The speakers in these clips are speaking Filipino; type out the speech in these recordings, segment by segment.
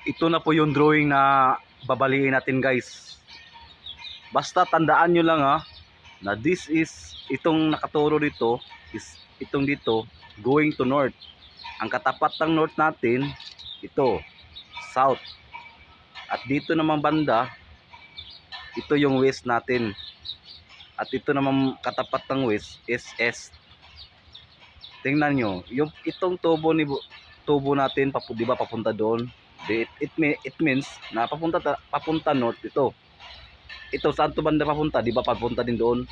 ito na po yung drawing na babaliin natin, guys. Basta tandaan nyo lang na this is, itong nakaturo dito is itong dito going to north. Ang katapat ng north natin ito south, at dito naman banda ito yung west natin, at ito naman katapat ng west is east. Tingnan nyo yung itong tubo natin, di ba papunta doon. It means na papunta north ito saan to banda papunta, di ba papunta din doon.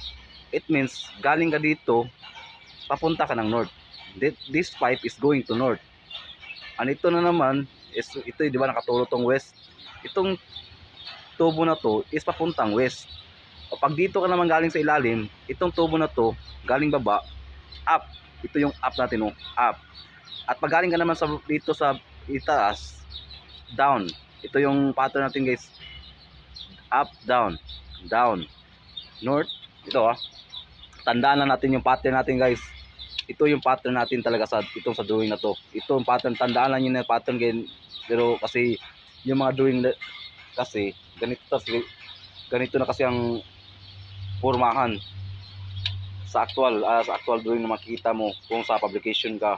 It means galing ka dito papunta ka ng north. This pipe is going to north. And ito na naman is ito, di ba nakaturo tong west. Itong tubo na to is papuntang west. O pag dito ka naman galing sa ilalim, itong tubo na to galing baba up. Ito yung up natin, up. At pag galing ka naman dito sa itaas, down. Ito yung pattern natin, guys. Up, down, down, north. Ito tandaan na natin yung pattern natin, guys. Ito yung pattern natin talaga sa drawing na to. Ito yung pattern, tandaan lang yun na pattern, guys. Pero kasi yung mga drawing kasi ganito na kasi ang pormahan sa actual drawing na makita mo kung sa publication ka,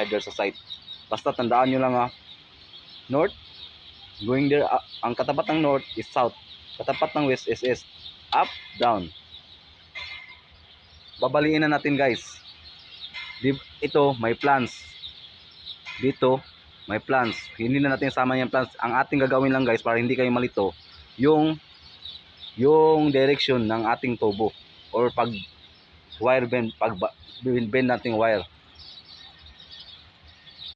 either sa site. Basta tandaan nyo lang north going there, ang katapat ng north is south, katapat ng west is east, up, down. Babaliin na natin, guys. Ito may plants dito, may plants, hindi na natin sama yung plants. Ang ating gagawin lang, guys, para hindi kayo malito, yung direction ng ating tubo, or pag wire bend, pag bend nating wire.